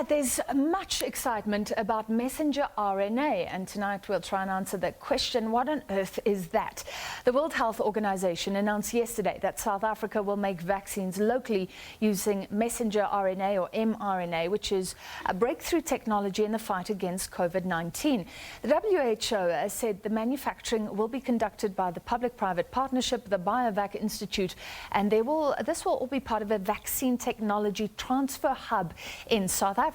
There's much excitement about messenger RNA, and tonight we'll try and answer the question, what on earth is that? The World Health Organization announced yesterday that South Africa will make vaccines locally using messenger RNA or mRNA, which is a breakthrough technology in the fight against COVID-19. The WHO said the manufacturing will be conducted by the public-private partnership, the Biovac Institute, and this will all be part of a vaccine technology transfer hub in South Africa.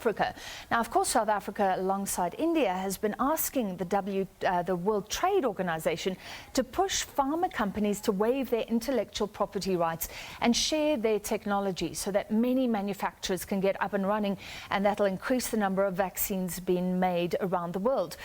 Now, of course, South Africa, alongside India, has been asking the World Trade Organization to push pharma companies to waive their intellectual property rights and share their technology so that many manufacturers can get up and running, and that'll increase the number of vaccines being made around the world.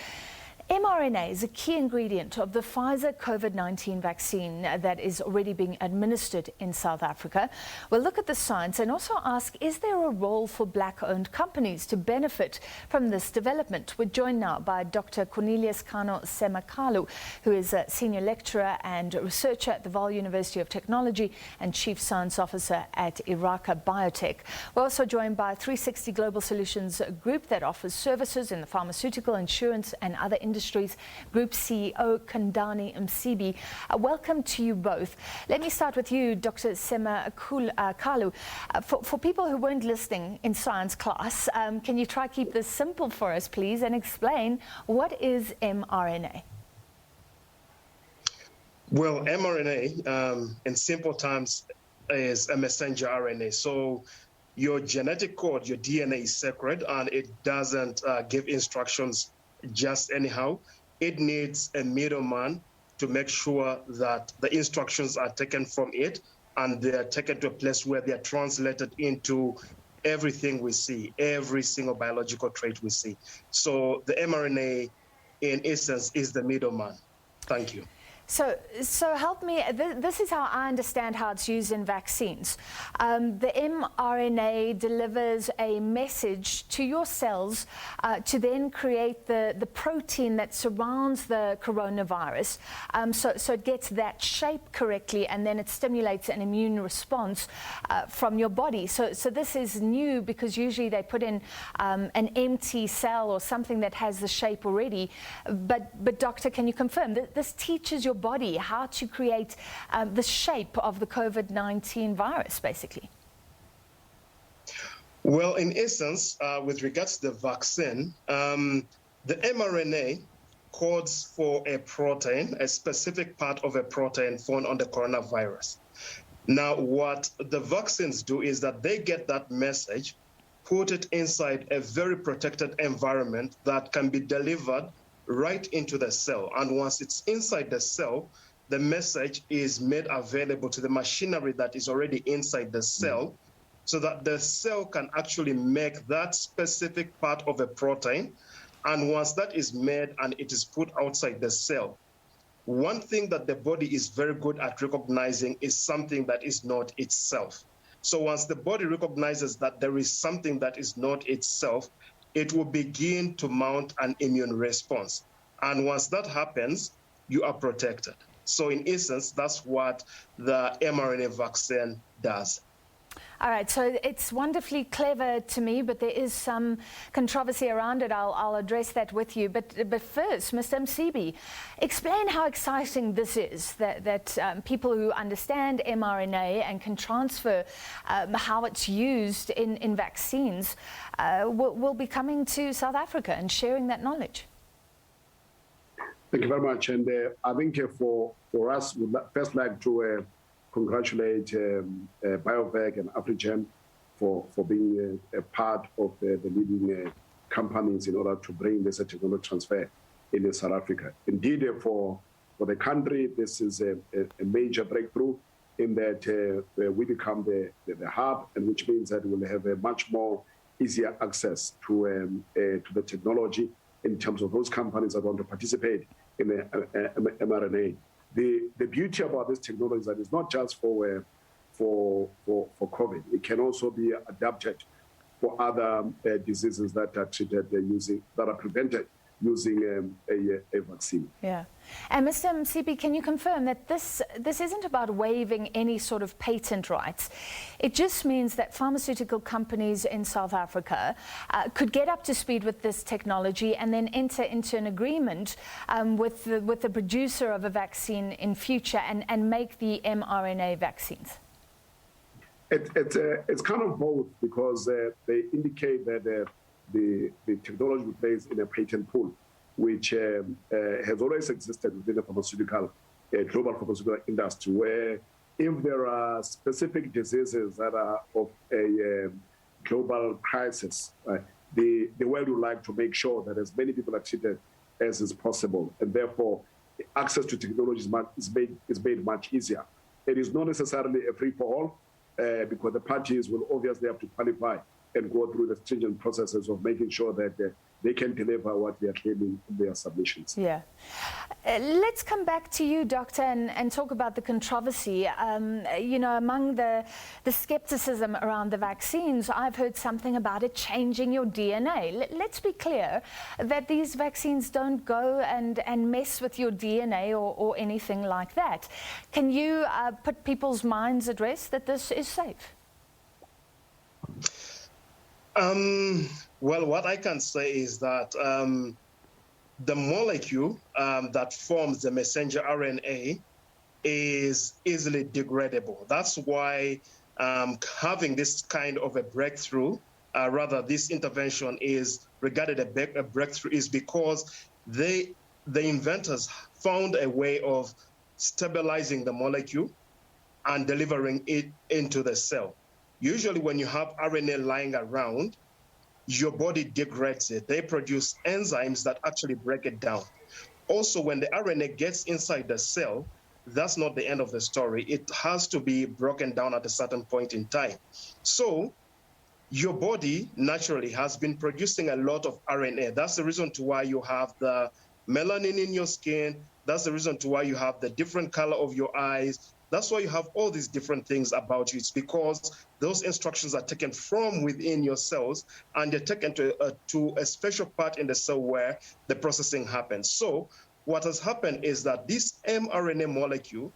mRNA is a key ingredient of the Pfizer COVID-19 vaccine that is already being administered in South Africa. We'll look at the science and also ask, is there a role for black-owned companies to benefit from this development? We're joined now by Dr. Cornelius Kano Semakalu, who is a senior lecturer and researcher at the Vaal University of Technology and chief science officer at Iraka Biotech. We're also joined by 360 Global Solutions Group that offers services in the pharmaceutical, insurance and other industries. Group CEO Kandani Msibi. Welcome to you both. Let me start with you, Dr. Semakalu. For people who weren't listening in science class, can you try keep this simple for us, please, and explain what is mRNA? Well, mRNA, in simple terms, is a messenger RNA. So your genetic code, your DNA is sacred, and it doesn't give instructions just anyhow. It needs a middleman to make sure that the instructions are taken from it and they're taken to a place where they're translated into everything we see, every single biological trait we see. So the mRNA, in essence, is the middleman. Thank you. So help me, this is how I understand how it's used in vaccines. The mRNA delivers a message to your cells to then create the protein that surrounds the coronavirus. So it gets that shape correctly, and then it stimulates an immune response from your body. So this is new because usually they put in an empty cell or something that has the shape already. But doctor, can you confirm that this teaches your body how to create the shape of the COVID-19 virus, basically? Well, in essence, with regards to the vaccine, the mRNA codes for a protein, a specific part of a protein found on the coronavirus. Now, what the vaccines do is that they get that message, put it inside a very protected environment that can be delivered right into the cell. And once it's inside the cell, the message is made available to the machinery that is already inside the cell, so that the cell can actually make that specific part of a protein. And once that is made and it is put outside the cell, one thing that the body is very good at recognizing is something that is not itself. So once the body recognizes that there is something that is not itself, it will begin to mount an immune response. And once that happens, you are protected. So in essence, that's what the mRNA vaccine does. All right, so it's wonderfully clever to me, but there is some controversy around it. I'll address that with you. But first, Mr. Msibi, explain how exciting this is, that people who understand mRNA and can transfer how it's used in vaccines will be coming to South Africa and sharing that knowledge. Thank you very much. And I think for us, we'd first like to congratulate Biovac and Afrigen for being a part of the leading companies in order to bring this technology transfer in South Africa. Indeed, for the country, this is a major breakthrough in that we become the hub, and which means that we'll have a much more easier access to the technology in terms of those companies that want to participate in the mRNA. The beauty about this technology is that it's not just for COVID. It can also be adapted for other diseases that are treated that are prevented using a vaccine. Yeah. And Mr. Msibi, can you confirm that this isn't about waiving any sort of patent rights? It just means that pharmaceutical companies in South Africa could get up to speed with this technology and then enter into an agreement with the producer of a vaccine in future and make the mRNA vaccines. It's kind of both, because they indicate that the technology will be placed in a patent pool, which has always existed within the global pharmaceutical industry, where if there are specific diseases that are of a global crisis, the world would like to make sure that as many people are treated as is possible, and therefore access to technology is made much easier. It is not necessarily a free-for-all, because the parties will obviously have to qualify and go through the stringent processes of making sure that they can deliver what they are claiming in their submissions. Yeah. Let's come back to you, Doctor, and talk about the controversy. You know, among the skepticism around the vaccines, I've heard something about it changing your DNA. Let's be clear that these vaccines don't go and mess with your DNA or anything like that. Can you put people's minds at rest that this is safe? Well, what I can say is that the molecule that forms the messenger RNA is easily degradable. That's why having this kind of a breakthrough, this intervention is regarded a breakthrough, is because the inventors found a way of stabilizing the molecule and delivering it into the cell. Usually when you have RNA lying around, your body degrades it. They produce enzymes that actually break it down. Also, when the RNA gets inside the cell, that's not the end of the story. It has to be broken down at a certain point in time. So your body naturally has been producing a lot of RNA. That's the reason to why you have the melanin in your skin. That's the reason to why you have the different color of your eyes. That's why you have all these different things about you. It's because those instructions are taken from within your cells and they're taken to a special part in the cell where the processing happens. So what has happened is that this mRNA molecule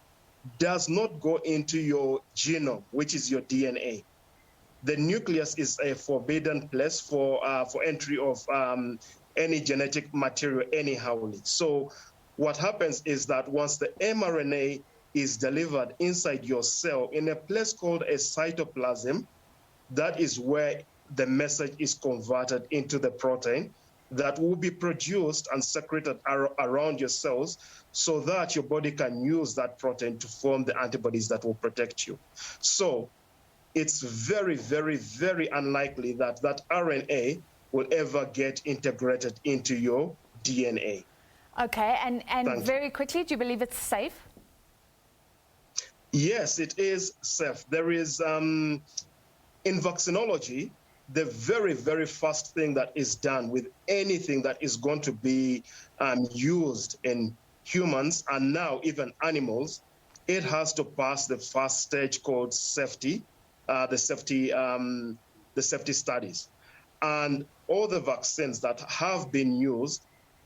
does not go into your genome, which is your DNA. The nucleus is a forbidden place for entry of any genetic material anyhow. So what happens is that once the mRNA is delivered inside your cell in a place called a cytoplasm, that is where the message is converted into the protein that will be produced and secreted around your cells so that your body can use that protein to form the antibodies that will protect you. So it's very, very, very unlikely that that RNA will ever get integrated into your DNA. Okay, and very quickly, do you believe it's safe? Yes, it is safe. There is, in vaccinology, the very, very first thing that is done with anything that is going to be used in humans and now even animals, it has to pass the first stage called safety, the safety studies. And all the vaccines that have been used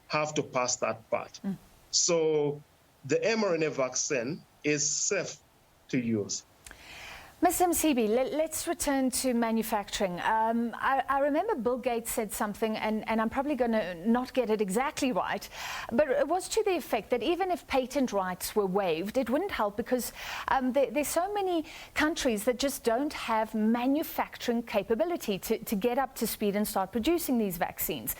have to pass that part. So the mRNA vaccine is safe to use. Mr. Msibi, let's return to manufacturing. I remember Bill Gates said something, and I'm probably going to not get it exactly right, but it was to the effect that even if patent rights were waived, it wouldn't help because there's so many countries that just don't have manufacturing capability to get up to speed and start producing these vaccines.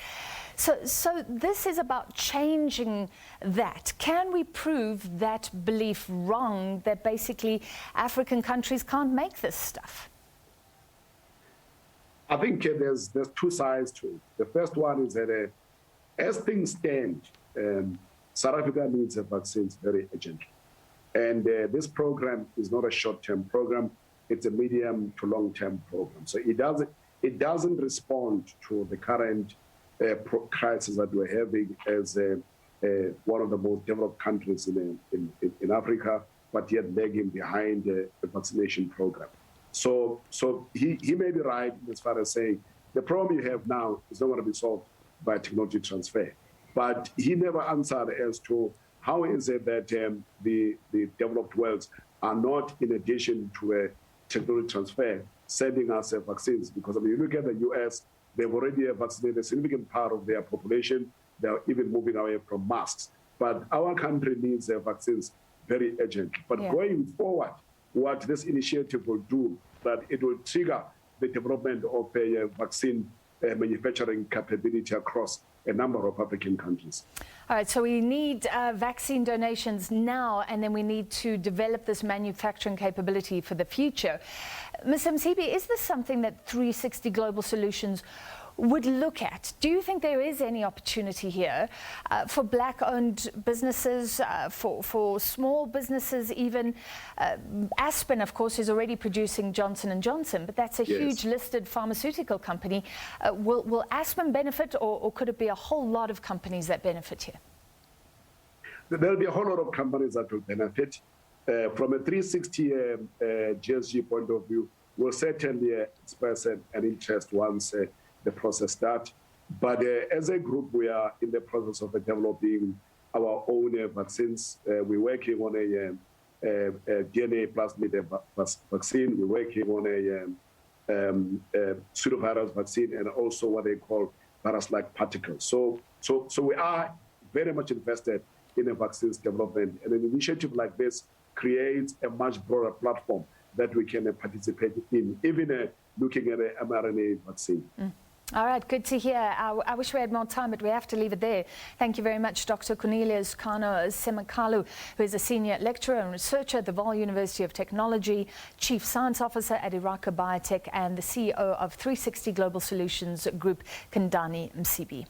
So this is about changing that. Can we prove that belief wrong, that basically African countries can't make this stuff? I think there's two sides to it. The first one is that as things stand, South Africa needs a vaccines very urgently. And this program is not a short-term program, it's a medium to long-term program. So it doesn't respond to the current crisis that we're having as one of the most developed countries in Africa, but yet lagging behind the vaccination program. So he may be right as far as saying the problem you have now is not going to be solved by technology transfer. But he never answered as to how is it that the developed worlds are not, in addition to a technology transfer, sending us vaccines. Because when you look at the US, they've already vaccinated a significant part of their population. They're even moving away from masks. But our country needs vaccines very urgently. But going forward, what this initiative will do, that it will trigger the development of a vaccine manufacturing capability across a number of African countries. All right, so we need vaccine donations now, and then we need to develop this manufacturing capability for the future. Ms. Msibi, is this something that 360 Global Solutions would look at? Do you think there is any opportunity here for black-owned businesses, for small businesses even? Aspen, of course, is already producing Johnson & Johnson, but that's a huge listed pharmaceutical company. Will Aspen benefit, or could it be a whole lot of companies that benefit here? There'll be a whole lot of companies that will benefit. From a 360 GSG point of view, we'll certainly express an interest once the process starts. But as a group, we are in the process of developing our own vaccines. We're working on a DNA plasmid vaccine. We're working on a pseudovirus vaccine, and also what they call virus-like particles. So we are very much invested in a vaccines development. And an initiative like this creates a much broader platform that we can participate in, even looking at an mRNA vaccine. All right, good to hear. I wish we had more time, but we have to leave it there. Thank you very much, Dr. Cornelius Kano Semakalu, who is a senior lecturer and researcher at the Vaal University of Technology, Chief Science Officer at Iraka Biotech, and the CEO of 360 Global Solutions Group, Kandani Msibi.